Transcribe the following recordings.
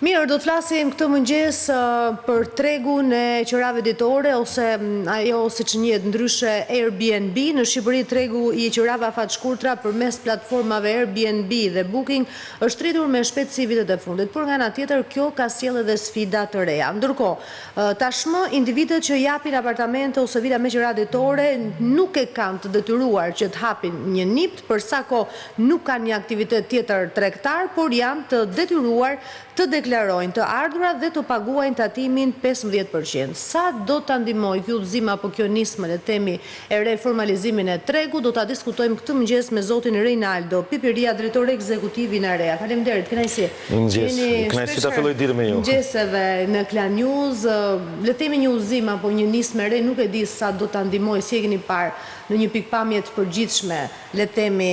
Mirë, do të flasim këtë mëngjes për tregun e qërave ditore ose ajo siç njihet ndryshe Airbnb. Në Shqipëri tregu i qërave afat shkurtra përmes platformave Airbnb dhe Booking është rritur me shpejtësi vitet e fundit, por nga ana tjetër kjo ka sjellë edhe sfida të reja. Ndërkohë, tashmë individët që japin apartamente ose vila me qëra ditore nuk e kanë të detyruar që të hapin një nipt, për sa kohë nuk kanë një aktivitet tjetër tregtar, por janë të detyruar të deklarojnë të ardhurat dhe të paguajnë tatimin 15%. Sa do të ndihmojë ky udhëzim apo kjo nismë, le të themi, e reformalizimin e tregut, do ta diskutojmë këtë mëngjes me zotin Reinaldo Pipiria, drejtor ekzekutiv i Narea. Faleminderit, kënaqësi. Kënaqësi ta filloj ditën me ju. Mëngjeseve në Klan News, le të themi një udhëzim apo një nismë e re, nuk e di sa do ta ndihmojë, si e keni parë në një pikpamje të përgjithshme, le të themi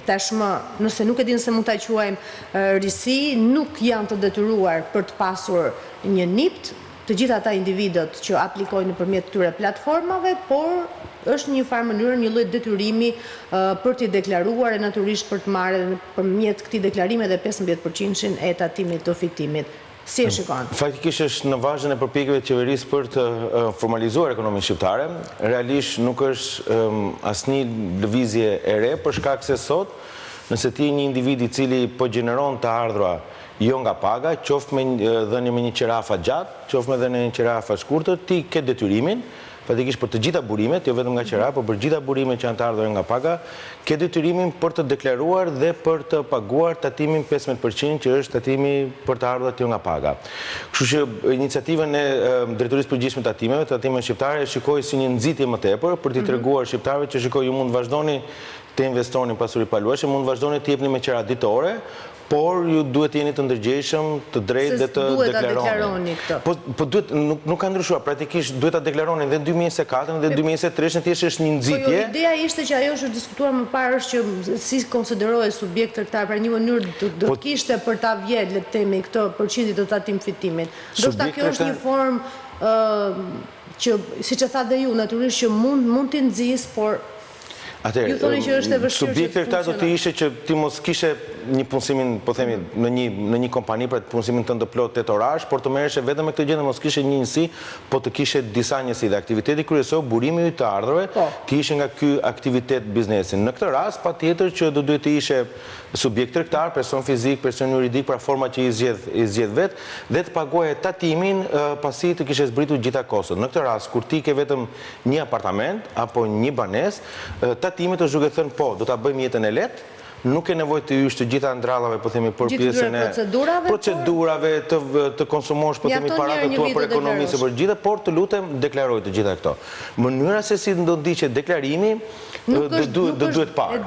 tashmë, nëse nuk e din se mund ta quajmë risi, nuk janë të detyruar për të pasur një nipt, të gjitha ata individët që aplikojnë nëpërmjet këtyre platformave, por është një farë mënyrë, një lloj detyrimi për t'i deklaruar e natyrisht për të marrë nëpërmjet këtij deklarimi dhe 15% e tatimit të fiktimit. Si e shikon? Faktikisht është në vazhdën e përpjekjeve të qeverisë për të formalizuar ekonominë shqiptare. Realisht nuk është asnjë lëvizje e re për shkak se sot, nëse ti një individ i cili po gjeneron të ardhura jo nga paga, qoftë me dhënie me një qirafa gjatë, qoftë me dhënie me një qirafa shkurtër, ti ke detyrimin, faktikisht për të gjitha burimet, jo vetëm nga qirafa, por për gjitha burimet që janë të ardhura nga paga, ke detyrimin për të deklaruar dhe për të paguar tatimin 15% që është tatimi për të ardhurat jo nga paga. Kështu që iniciativën e Drejtorisë Përgjithshme të Tatimeve shqiptare e shikoj si një nxitje më tepër për t'i treguar shqiptarëve që shikoj ju mund të vazhdoni të investoni pasuri palueshme, mund të vazhdoni të jepni me qira ditore, por ju duhet jeni të ndërgjegjshëm, të drejtë dhe të deklaroni këtë. Po duhet, nuk ka ndryshuar, praktikisht duhet ta deklaroni dhe në 2024 dhe 2023 thjesht është një nxitje. Po jo, ideja ishte që ajo është diskutuar më parë është që si konsiderohet subjekt tregtar, pra një mënyrë do të kishte për ta vjedh, le të themi, këtë përqindje të tatim fitimit. Ndoshta kjo është një formë që, siç e tha dhe ju, natyrisht që mund t'i nxjisë, por ju thoni që është e vështirë. Subjekti tregtar do të ishte që ti mos kishe një punësimin, po themi, në një kompani për punësimin tënd të plot 8 orash, por të merreshe vetëm me këtë gjë, mos kishe një njësi, po të kishe disa njësi. Dhe aktiviteti kryesor, burimi i të ardhurave, të ishe nga ky aktivitet biznesi. Në këtë rast, patjetër që do duhet të ishe subjekt tregtar, person fizik, person juridik, pra forma që i zgjedh vet, dhe të paguaje tatimin pasi të kishe zbritur gjitha kostot. Në këtë rast, kur ti ke vetëm një apartament apo një banesë, tatimet është duke thënë po, do ta bëjmë jetën e lehtë, nuk e nevojë të hysh të gjitha ndrallave, po themi, për pjesën e procedurave, të konsumosh, po themi, paratë tua për ekonomisë për gjitha, por të lutem deklaroj të gjitha këto. Mënyra se si do ndiqet deklarimi do duhet parë.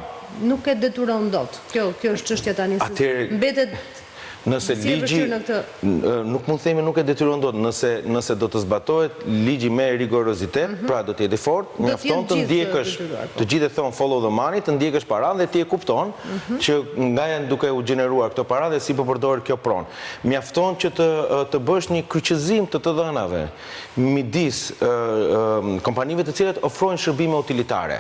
Nuk e detyron dot. Kjo është çështja tani. Mbetet nëse ligji, nuk mund të themi nuk e detyron dot, nëse do të zbatohet ligji me rigorozitet, pra do të jetë fort, mjafton të ndjekësh, të gjithë e thon follow the money, të ndjekësh paranë dhe ti e kupton që nga janë duke u gjeneruar këto para dhe si po përdoret kjo pronë. Mjafton që të bësh një kryqëzim të dhënave midis kompanive të cilat ofrojnë shërbime utilitare.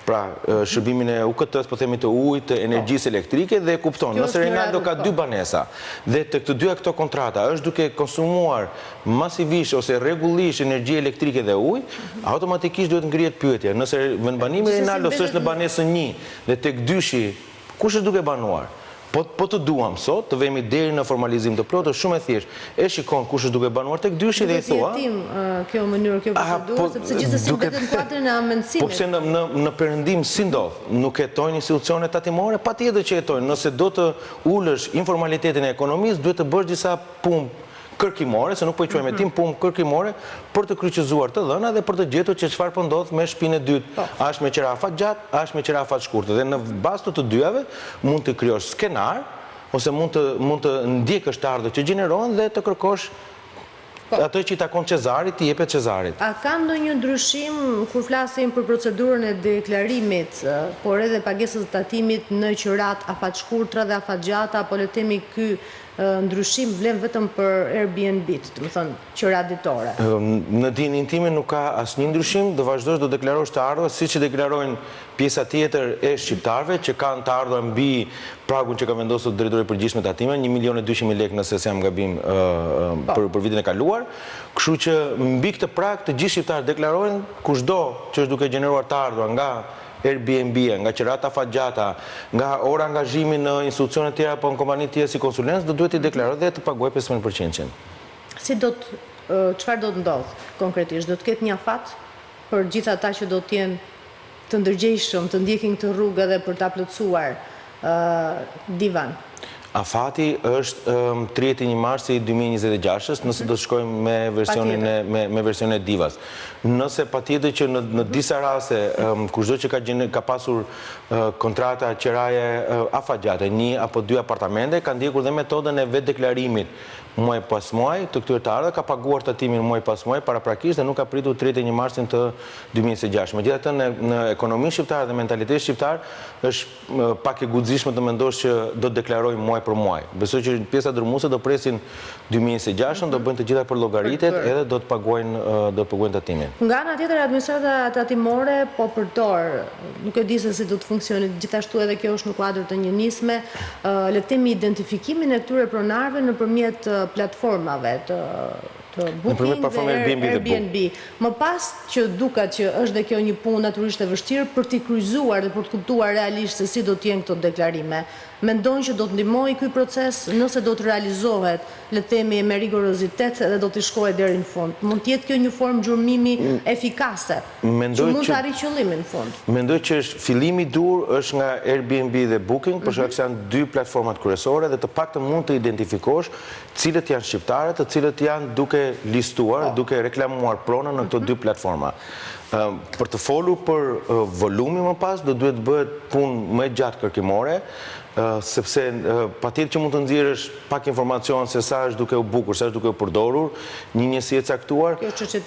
Pra, shërbimin e UKT-s, po themi, të ujit, të energjisë elektrike, dhe kupton, nëse Reinaldo ka 2 banesa dhe të këtë dyja këto kontrata është duke konsumuar masivisht ose rregullisht energji elektrike dhe ujë, automatikisht duhet ngrihet pyetja. Nëse vendbanimi Reinaldo është në banesën 1 dhe tek dyshi, kush është duke banuar? Po të duam sot, të vemi deri në formalizim të plotë, shumë e thjesht. E shikon kush është duke banuar tek dyshi dhe i thua. Kjo mënyrë, kjo procedurë, sepse gjithsesi mbetet në kuadrin e amendësimit. Po pse në perëndim si ndodh? Nuk jetojnë institucionet tatimore? Patjetër që jetojnë. Nëse do të ulësh informalitetin e ekonomisë, duhet të bësh disa punë kërkimore, se nuk po i quajmë tim, punë kërkimore për të kryqëzuar të dhëna dhe për të gjetur që çfarë po ndodh me shtëpinë e dytë. A është me qirafat gjatë, a është me qirafat shkurtë. Dhe në bazë të dyjave mund të krijosh skenar ose mund të ndjekësh të ardhurët që gjenerohen dhe të kërkosh atë që i takon Cezarit, i jepet Cezarit. A ka ndonjë ndryshim kur flasim për procedurën e deklarimit, por edhe pagesës të tatimit në qirat afat shkurtra dhe afat gjata, apo le të themi ky ndryshim vlen vetëm për Airbnb-t, do të thonë qira ditore. Në dinin time nuk ka asnjë ndryshim, do vazhdosh do deklarosh të ardhurat siç e deklarojnë pjesa tjetër e shqiptarëve që kanë të ardhur mbi pragun që ka vendosur drejtori i përgjithshëm të atimeve, 1.200.000 lekë nëse s'jam gabim për vitin e kaluar. Kështu që mbi këtë prag të gjithë shqiptarët deklarojnë kushdo që është duke gjeneruar të ardhur nga Airbnb, nga qirata fatgjata, nga ora angazhimi në institucione tjera apo në kompani tjera si konsulencë, do duhet i deklarojë dhe të paguajë 15%. Çfarë do të ndodh konkretisht? Do të ketë një afat për gjithë ata që do të jenë të ndërgjegjshëm, të ndjekin këtë rrugë edhe për ta plotësuar divan? Afati është 31 marsi 2026, nëse do të shkojmë me versionin e divas. Nëse patjetër që në disa raste, kushdo që ka pasur kontrata qiraje afatgjate, 1 apo 2 apartamente, ka ndjekur dhe metodën e vetë deklarimit muaj pas muaj të këtyre të ardhurave, ka paguar tatimin muaj pas muaj paraprakisht dhe nuk ka pritur 31 marsin të 2026. Megjithatë në ekonominë shqiptare dhe mentalitetin shqiptar është pak e guximshme të mendosh që do të deklarojmë muaj për muaj. Besoj që pjesa dërmuese do presin 2026, do bëjnë të gjitha për llogaritet edhe do të paguajnë tatimin. Nga ana tjetër administrata tatimore po përdor, nuk e di se si do të funksionojë, gjithashtu edhe kjo është në kuadër të një nisme, le të themi identifikimin e këtyre pronarëve nëpërmjet platformave të Booking dhe Airbnb. Më pas që duket që është dhe kjo një punë natyrisht e vështirë për t'i kryqëzuar dhe për të kuptuar realisht se si do të jenë këto deklarime. Mendojnë që do të ndihmojë ky proces nëse do të realizohet, le të themi me rigorozitet dhe do të shkojë deri në fund. Mund të jetë kjo një formë gjurmimi efikase që mund të arrijë qëllimin në fund. Mendoj që fillimi i dur është nga Airbnb dhe Booking, për shkak se janë 2 platformat kryesore dhe të paktën mund të identifikosh cilët janë shqiptarët, të cilët janë duke listuar, duke reklamuar pronën në këto 2 platforma. Për të folur për volumin më pas, do duhet bëhet punë më gjatë kërkimore, sepse patjetër që mund të nxjerrësh pak informacion se sa është duke u bukur, sa është duke u përdorur, një njësi e caktuar,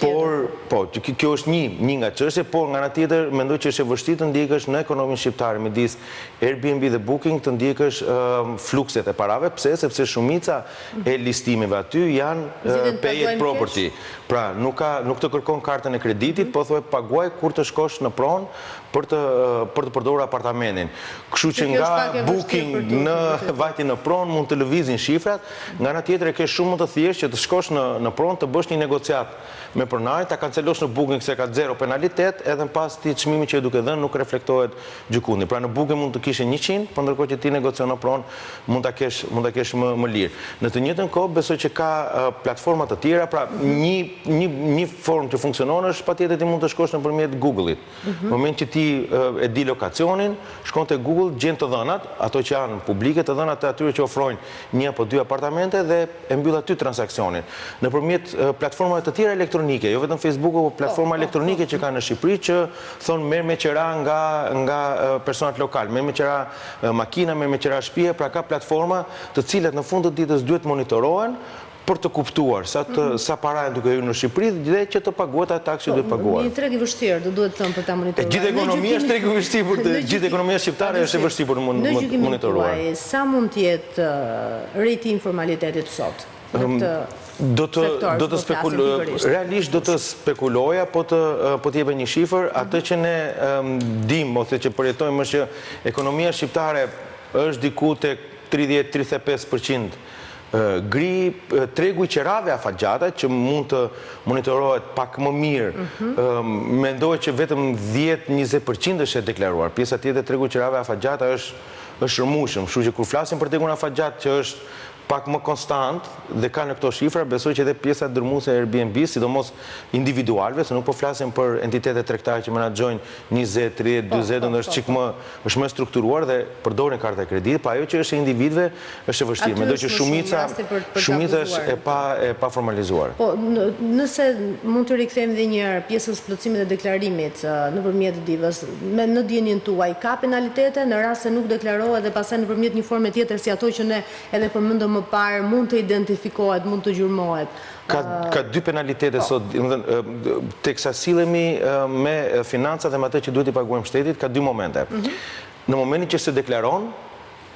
por kjo është një nga çështje, por nga ana tjetër mendoj që është e vështirë të ndjekësh në ekonominë shqiptare midis Airbnb dhe Booking të ndjekësh flukset e parave, pse? Sepse shumica e listimeve aty janë paid property. Pra, nuk të kërkon kartën e kreditit, po thuaj paguaj kur të shkosh në pronë për të përdorur apartamentin. Kështu që nga Booking në vajti në pronë mund të lëvizin shifrat, nga ana tjetër e ke shumë më të thjeshtë që të shkosh në pronë të bësh një negociat me pronarin, ta kancelosh në Booking se ka 0 penalitet, edhe në pas ti çmimi që e duke dhënë nuk reflektohet gjykundi. Pra në Booking mund të kishe 100, por ndërkohë që ti negocion në pronë mund ta kesh më lirë. Në të njëjtën kohë besoj që ka platforma të tjera, pra një formë që funksionon është patjetër ti mund të shkosh nëpërmjet Google-it. Në moment që ti e di lokacionin, shkon te Google, gjen të dhënat, ato që janë publike, të dhënat e atyre që ofrojnë 1 apo 2 apartamente dhe e mbyll aty transaksionin. Nëpërmjet platformave të tjera elektronike, jo vetëm Facebooku, por platforma elektronike që kanë në Shqipëri që thonë merr me qira nga personat lokal, merr me qira makina, merr me qira shtëpie, pra ka platforma të cilat në fund të ditës duhet monitorohen për të kuptuar sa para janë duke hyrë në Shqipëri dhe që të paguhet atë taksë që duhet paguar. Një treg i vështirë, do duhet të thënë për ta monitoruar. Gjithë ekonomia është treg i vështirë për gjithë ekonomia shqiptare është e vështirë për të monitoruar. Në gjykimin tuaj, sa mund të jetë rriti i informalitetit sot? Do të realisht do të spekuloja, po të jepë një shifër, atë që ne dim, ose që përjetojmë është që ekonomia shqiptare është diku tek 30-35% gri, tregu i qerave afatgjata që mund të monitorohet pak më mirë. Mendoj që vetëm 10-20% është e deklaruar. Pjesa tjetër e tregu i qerave afatgjata është shërmueshëm, kështu që kur flasim për tregun afatgjat që është pak më konstant dhe ka në këto shifra, besoj që edhe pjesa dërmuese e Airbnb, sidomos individualve, se nuk po flasim për entitete tregtare që menaxhojnë 20, 30, 40, ndërsa është më strukturuar dhe përdorin karta e kreditit, pa ajo që është e individëve është e vështirë. Mendoj që shumica është e pa formalizuar. Po, nëse mund të rikthejmë edhe një herë pjesës plotësimit dhe deklarimit nëpërmjet divës, në dijenin tuaj ka penalitete në rast se nuk deklarohet dhe pastaj nëpërmjet një forme tjetër si ato që ne edhe përmendëm më parë mund të identifikohet, mund të gjurmohet. Ka 2 penalitete sot, teksa sillemi me financat dhe me atë që duhet i paguajmë shtetit, ka 2 momente. Në momentin që se deklaron,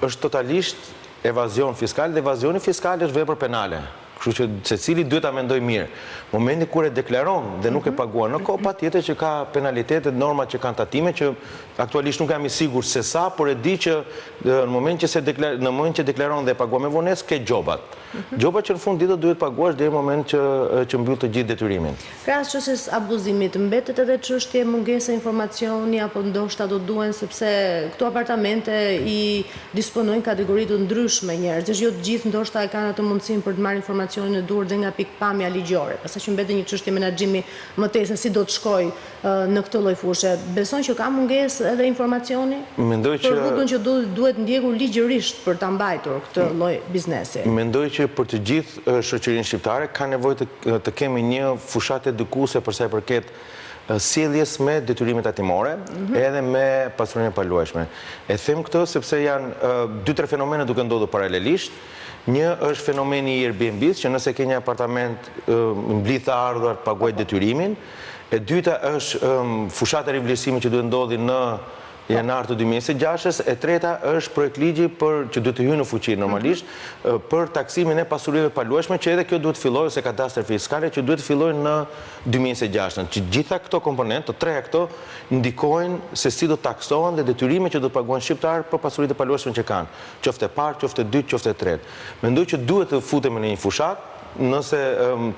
është totalisht evazion fiskal dhe evazioni fiskal është vepër penale. Kështu që secili duhet ta mendoj mirë. Momenti kur e deklaron dhe nuk e paguan në kohë, patjetër që ka penalitete, norma që kanë tatime që aktualisht nuk jam i sigurt se sa, por e di që në moment që deklaron dhe e paguan me vonesë ke gjobat. Gjobat që në fund ditës duhet paguash deri në moment që mbyll të gjithë detyrimin. Krahas çështjes abuzimit, mbetet edhe çështje mungese informacioni apo ndoshta do duhen sepse këto apartamente i disponojnë kategori të ndryshme njerëzish, jo të gjithë ndoshta e kanë atë mundësinë për të marrë informacionin e duhur dhe nga pikpamja ligjore. Pastaj që mbetet një çështje menaxhimi më tej se si do të shkojë në këtë lloj fushë. Beson që ka mungesë edhe informacioni? Mendoj që për rrugën që duhet ndjekur ligjërisht për ta mbajtur këtë lloj biznesi. Mendoj që për të gjithë shoqërinë shqiptare ka nevojë të kemi një fushat edukuese për sa i përket sjelljes me detyrimet tatimore edhe me pasurinë e paluajshme. E them këtë sepse janë 2-3 fenomene duke ndodhur paralelisht. Një është fenomeni i Airbnb-s, që nëse ke një apartament mblidh të ardhurat paguaj detyrimin. E dyta është fushata e rivlerësimit që duhet ndodhi në janar të 2026, e treta është projekt ligji që duhet të hyjë në fuqi normalisht për taksimin e pasurive paluajshme, që edhe kjo duhet të fillojë ose katastër fiskale që duhet të fillojë në 2026. Që gjitha këto komponentë, të treja këto, ndikojnë se si do të taksohen dhe detyrimet që do të paguajnë shqiptarë për pasuritë e paluajshme që kanë, qoftë e parë, qoftë e dytë, qoftë e tretë. Mendoj që duhet të futemi në një fushat, nëse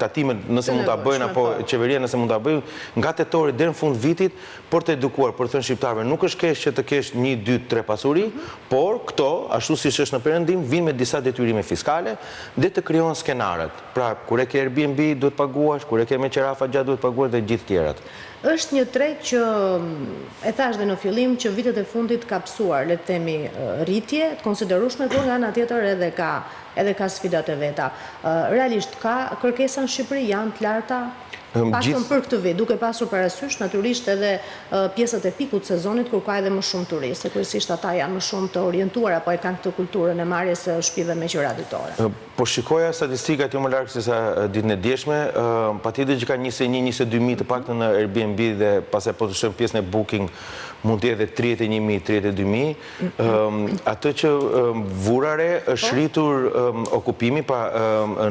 tatimet nëse mund ta bëjnë apo qeveria nëse mund ta bëjë nga tetori deri në fund vitit për të edukuar, për të thënë shqiptarëve nuk është keq që të kesh 1, 2, 3 pasuri, por këto, ashtu siç është në perëndim, vinë me disa detyrime fiskale dhe të krijohen skenarët. Pra, kur e ke Airbnb duhet paguash, kur e ke me qerafa gjatë duhet paguash dhe gjithë tjerat. Është një treg që e thash dhe në fillim që vitet e fundit ka pësuar, le të themi, rritje të konsiderueshme, por nga ana tjetër edhe ka sfidat e veta. Realisht ka kërkesa në Shqipëri, janë të larta? Paktën për këtë vit, duke pasur parasysh natyrisht edhe pjesët e pikut sezonit kur ka edhe më shumë turistë, kryesisht ata janë më shumë të orientuar apo e kanë këtë kulturën e marrjes së shtëpive me qira ditore. Po shikoja statistikat jo më larg se sa ditën e dieshme, patjetër që ka 21-22.000 të paktën në Airbnb dhe pastaj po të shohim pjesën e Booking mund të jetë 31.000, 32.000. Atë që vurare është rritur okupimi, pa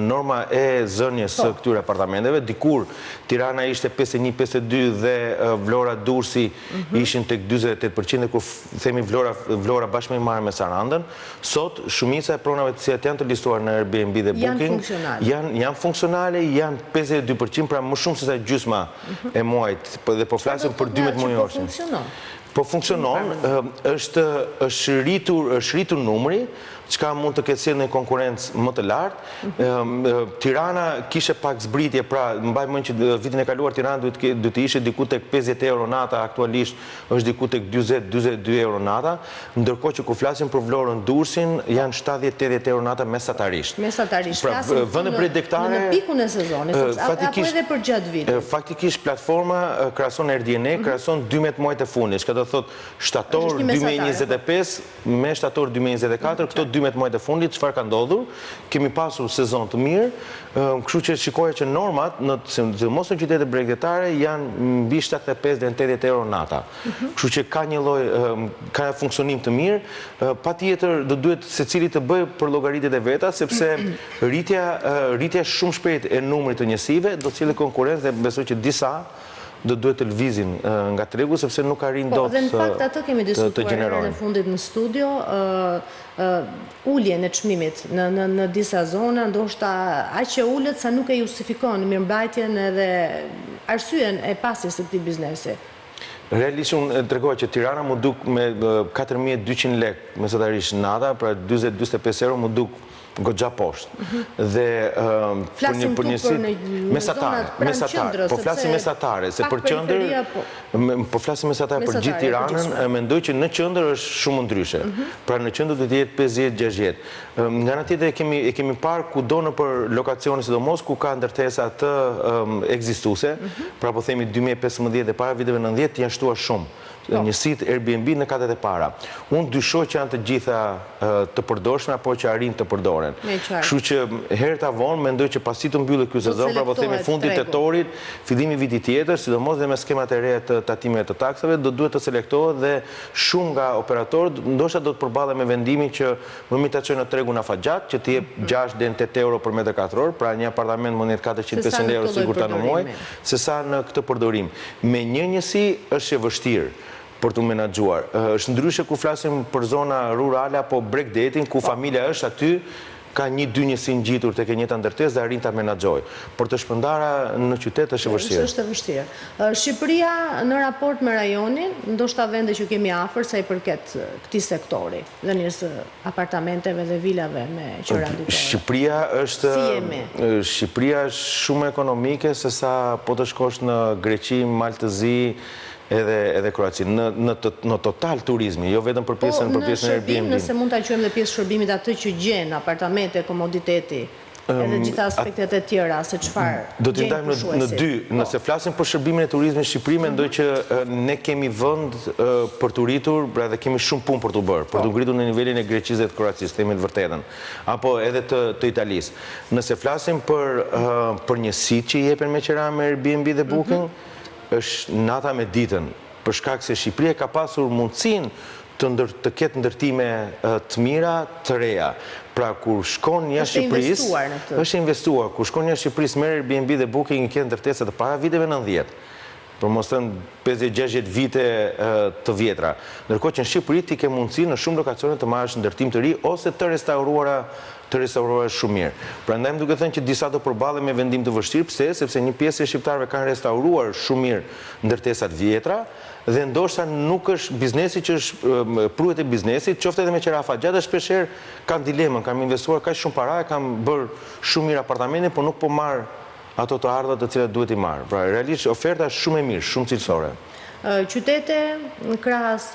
norma e zënjes së këtyre apartamenteve. Dikur Tirana ishte 51-52 dhe Vlora Durrësi ishin tek 48%, kur themi Vlora bashkë me marrë me Sarandën. Sot shumica e pronave të cilat janë të listuar në Airbnb dhe Booking janë funksionale, janë 52%, pra më shumë se sa gjysma e muajit, dhe po flasim për 12 muaj. Po funksionon, është rritur numri, çka mund të ketë sjellë në konkurrencë më të lartë. Tirana kishte pak zbritje, pra mbaj mend që vitin e kaluar Tirana duhet të ishte diku tek 50 euro nata, aktualisht është diku tek 40-42 euro nata, ndërkohë që kur flasim për Vlorën Durrësin janë 70-80 euro nata mesatarisht. Mesatarisht. Pra vende predikektare në pikun e sezonit, apo edhe për gjatë vitit. Faktikisht platforma krahason Airbnb, krahason 12 muajt e fundit, çka do thotë shtator 2025 me shtator 2024, këto 12 muajt e fundit çfarë ka ndodhur? Kemi pasur sezon të mirë, kështu që shikoja që normat sidomos në qytetet bregdetare janë mbi 75 deri në 80 euro nata. Kështu që ka një lloj ka funksionim të mirë, patjetër do duhet secili të bëjë për llogaritjet e veta, sepse rritja shumë shpejt e numrit të njësive do të cilë konkurrencë dhe besoj që disa do duhet të lëvizin nga tregu, sepse nuk arrin dot të gjenerojnë. Dhe në fakt atë kemi diskutuar në fundit në studio, uljen e çmimit në disa zona, ndoshta aq e ulët sa nuk e justifikon mirëmbajtjen edhe arsyen e pasjes së këtij biznesi. Realisht unë tregova që Tirana mu duk me 4.200 lekë mesatarisht nata, pra 40-45 euro mu duk goxha poshtë. Dhe për njësi mesatare, po flasim mesatare, se për qendër, po flasim mesatare për gjithë Tiranën, mendoj që në qendër është shumë ndryshe. Pra në qendër do të jetë 50-60. Nga ana tjetër e kemi parë kudo në për lokacione sidomos ku ka ndërtesa të ekzistuese, pra po themi 2015 dhe para viteve 90 janë shtuar shumë. njësitë Airbnb në katët e para. Unë dyshoj që janë të gjitha të përdorshme apo që arrin të përdoren. Kështu që herë ta vonë mendoj që pasi të mbyllet ky sezon, pra po themi fundi tetorit, fillimi vitit tjetër, sidomos dhe me skemat e reja të tatimeve të taksave, do duhet të selektohet dhe shumë nga operatorët ndoshta do të përballen me vendimin që më mirë ta çojnë në tregun afatgjat, që të jep 6 deri në 8 euro për metër katror, pra një apartament mund të jetë 400-500 euro sigurta në muaj, sesa në këtë përdorim. Me një njësi është e vështirë për të menaxhuar. Është ndryshe kur flasim për zona rurale apo breakdating, ku familja është aty, ka 1-2 njësi ngjitur tek e njëjta ndërtesë dhe arrin ta menaxhojë. Por të shpërndara në qytet është e vështirë. Është e vështirë. Shqipëria në raport me rajonin, ndoshta vende që kemi afër sa i përket këtij sektori, dhënies apartamenteve dhe vilave me qira ditore. Shqipëria është shumë ekonomike sesa po të shkosh në Greqi, Maltëzi, edhe Kroaci, në total turizmi, jo vetëm për pjesën e Airbnb. Nëse mund ta quajmë dhe pjesë shërbimit atë që gjen apartamente, komoditeti, edhe gjitha aspektet e tjera, se çfarë do t'i ndajmë në dy. Nëse flasim për shërbimin e turizmit në Shqipëri, mendoj që ne kemi vend për të rritur, pra dhe kemi shumë punë për të bërë, për të ngritur në nivelin e Greqisë dhe të Kroacisë, themi të vërtetën, apo edhe të Italisë. Nëse flasim për njësitë që i jepen me qira me Airbnb dhe Booking, është nata me ditën, për shkak se Shqipëria ka pasur mundësinë të ketë ndërtime të mira, të reja. Pra, kur shkon jashtë Shqipërisë, është investuar. Kur shkon jashtë Shqipërisë, merr Airbnb dhe Booking i kenë ndërtesa të para viteve 90. Për mos thënë 50-60 vite të vjetra. Ndërkohë që në Shqipëri ti ke mundësi në shumë lokacione të marrësh ndërtim të ri ose të restauruara shumë mirë. Prandaj më duke thënë që disa do përballen me vendim të vështirë, pse? Sepse një pjesë e shqiptarëve kanë restauruar shumë mirë ndërtesat vjetra dhe ndoshta nuk është biznesi që është pruhet e biznesit, qoftë edhe me qira afatgjat, dhe shpeshherë kanë dilemën, kam investuar kaq shumë para, kam bërë shumë mirë apartamente, por nuk po marr ato të ardhat të cilat duhet i marr. Pra realisht oferta është shumë e mirë, shumë cilësore. Qytete në krahas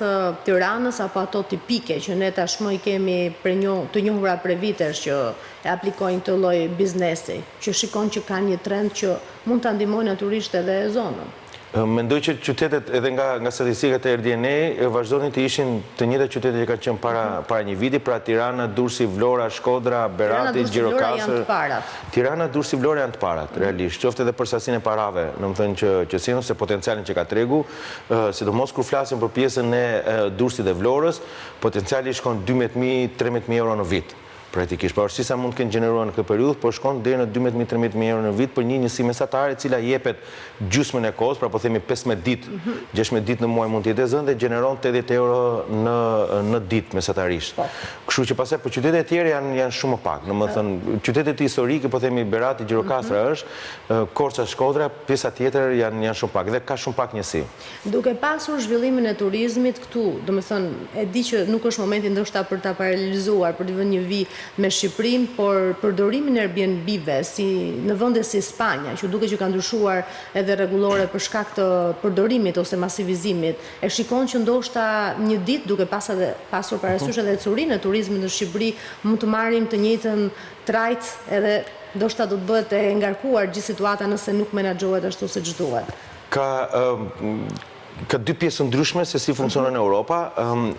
Tiranës apo ato tipike që ne tashmë i kemi të njohura për vitesh që e aplikojnë këtë lloj biznesi, që shikon që ka një trend që mund ta ndihmojnë natyrisht edhe zonën. Mendoj që qytetet edhe nga statistikat e RDNA vazhdonin të ishin të njëjtat qytete që kanë qenë para një viti, pra Tirana, Durrësi, Vlora, Shkodra, Berati, Gjirokastër. Tirana, Durrësi, Vlora janë të parat, realisht. Qoftë edhe për sasinë e parave, domethënë që sjellin se potencialin që ka tregu, sidomos kur flasim për pjesën e Durrësit dhe Vlorës, potenciali shkon 12.000-13.000 euro në vit. Praktikisht, pa është si sa mund të kenë gjeneruar në këtë periudhë, po shkon deri në 12.000-13.000 euro në vit për një njësi mesatare e cila jepet gjysmën e kohës, pra po themi 15 ditë, 16 ditë në muaj mund të jetë e zënë dhe gjeneron 80 euro në ditë mesatarisht. Kështu që pastaj po qytetet e tjera janë shumë pak. Domethënë qytetet historike, po themi Berati, Gjirokastra është, Korça, Shkodra, pjesa tjetër janë shumë pak dhe ka shumë pak njësi. Duke pasur zhvillimin e turizmit këtu, domethënë e di që nuk është momenti ndoshta për ta paralelizuar, për të vënë një vi me Shqipërinë, por përdorimin e Airbnb-ve në vende si Spanja, që duke që ka ndryshuar edhe rregullore për shkak të përdorimit ose masivizimit, e shikon që ndoshta një ditë duke pasur parasysh edhe curinë e turizmit në Shqipëri, mund të marrim të njëjtën trajt edhe ndoshta do të bëhet e ngarkuar gjithë situata nëse nuk menaxhohet ashtu siç duhet. Ka dy pjesë ndryshme se si funksionon Europa.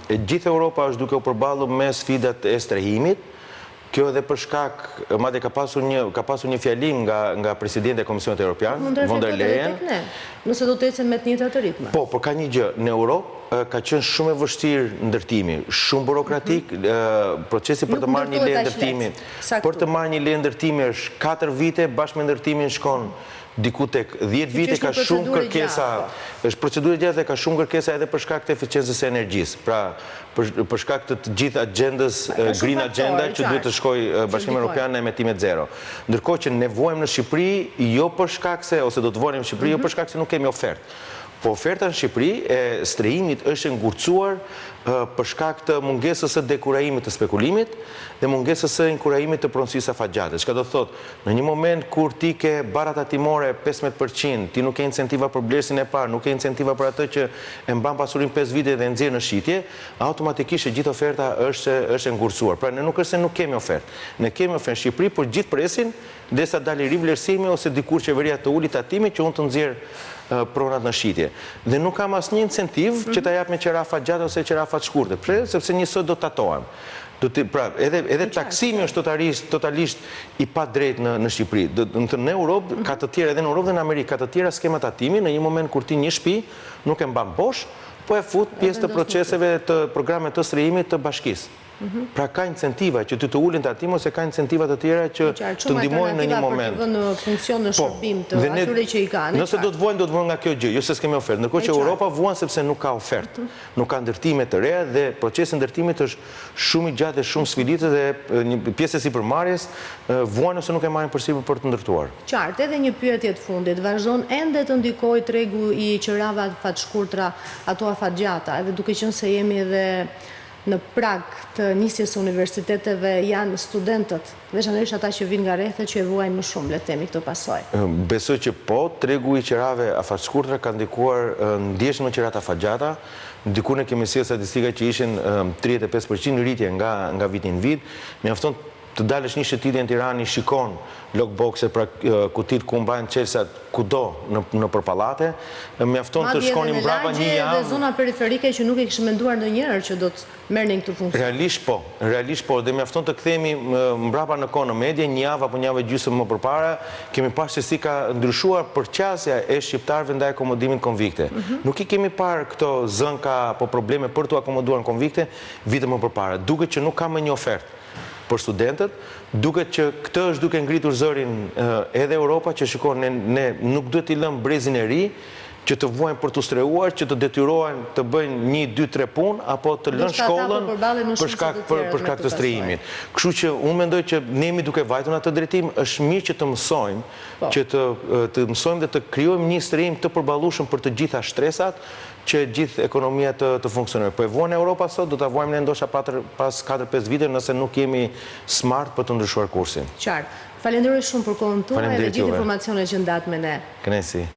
Gjithë Europa është duke u përballur me sfidat e strehimit. Kjo edhe për shkak, madje ka pasur një fjalim nga presidenti e Komisionit Evropian, von der Leyen. Nëse do të ecën me të njëjtat ritme. Po, por ka një gjë, në Europë ka qenë shumë e vështirë ndërtimi, shumë burokratik, procesi për të marrë një leje ndërtimi. Për të marrë një leje ndërtimi është 4 vite, bashkë me ndërtimin shkon diku tek 10 vite, ka shumë kërkesa, është procedurë gjatë dhe ka shumë kërkesa edhe për shkak të eficiencës së energjisë. Pra, për shkak të gjithë agendës, green agenda, që duhet të shkojë Bashkimi Evropian në emetimet zero. Ndërkohë që ne vuajmë në Shqipëri, jo për shkak se, ose do të vuajmë në Shqipëri, jo për shkak se nuk kemi ofertë. Po oferta në Shqipëri e strehimit është ngurcuar për shkak të mungesës së dekurajimit të spekulimit dhe mungesës së inkurajimit të pronësisë afatgjate. Çka do të thotë, në një moment kur ti ke barat tatimore 15%, ti nuk ke incentiva për blersin e parë, nuk ke incentiva për atë që e mban pasurinë 5 vite dhe nxjerr në shitje, automatikisht gjithë oferta është ngurcuar. Pra ne nuk është se nuk kemi ofertë. Ne kemi ofertë në Shqipëri, por gjithë presin derisa dalë rivlerësimi ose dikur qeveria të uli tatimin që unë të nxjerr pronat në shitje. Dhe nuk kam asnjë incentiv që ta jap me qerafa gjatë ose qerafa të shkurtë. Pse? Sepse njësoj do të tatohen. Pra, edhe taksimi është totalisht i pa drejt në Shqipëri. Në Europë, ka të tjera, edhe në Europë dhe në Amerikë, ka të tjera skema tatimi, në një moment kur ti një shtëpi nuk e mban poshtë, po e fut pjesë të proceseve të programet të strehimit të bashkisë. Pra ka incentiva që të ulin të atim, ose ka incentiva të tjera që të ndihmojnë në një moment. Për të vënë në funksion në shërbim të atyre që i kanë. Nëse do të vuajnë nga kjo gjë, jo se s'kemi ofertë. Ndërkohë që Europa vuan sepse nuk ka ofertë. Nuk ka ndërtime të reja dhe procesi i ndërtimit është shumë i gjatë dhe shumë sfiditës dhe një pjesë e sipërmarrjes vuan ose nuk e marrin përsipër për të ndërtuar. Qartë, edhe një pyetje të fundit, vazhdon ende të ndikojë tregu i qerave fatshkurtra ato afatgjata, edhe duke qenë se jemi edhe në prag të nisjes së universiteteve janë studentët, veçanërisht ata që vinë nga rrethet që e vuajnë më shumë, le të themi këtë pasojë. Besoj që po, tregu i qerave afatshkurtra ka ndikuar ndjeshëm në qerat afatgjata. Diku ne kemi sjellë statistika që ishin 35% rritje nga viti në vit. Mjafton të dalësh një shëtitje në Tiranë, shikon lockboxe, pra kutit ku mbajnë qelsat kudo në përpallate, mjafton të shkonin mbrapa një javë. Madje edhe zona periferike që nuk e kishim menduar ndonjëherë që do të merrnin këtë funksion. Realisht po, dhe mjafton të kthehemi mbrapa në kohën e medje, një javë apo një javë gjysmë më përpara, kemi parë se si ka ndryshuar përqasja e shqiptarëve ndaj akomodimit konvikte. Nuk i kemi parë këto zënka apo probleme për të akomoduar në konvikte vite më përpara. Duket që nuk ka më një ofertë për studentët, duket që këtë është duke ngritur zërin edhe Europa, që shikon, ne nuk duhet t'i lëmë brezin e ri, që të vuajnë për të streuar, që të detyrohen të bëjnë 1, 2, 3 punë, apo të lënë shkollën për shkak të strehimit. Kështu që unë mendoj që ne jemi duke vajtur në atë drejtim, është mirë që të mësojmë, që të mësojmë dhe të krijojmë një strehim të përballueshëm për të gjitha shtresat, që gjithë ekonomia të funksionojë. Po e vuan Europa sot, do ta vuajmë ne ndoshta pas 4-5 vite nëse nuk jemi smart për të ndryshuar kursin. Qartë. Falenderoj shumë për kohën tuaj dhe gjithë informacionet që ndat me ne. Kënaqësi.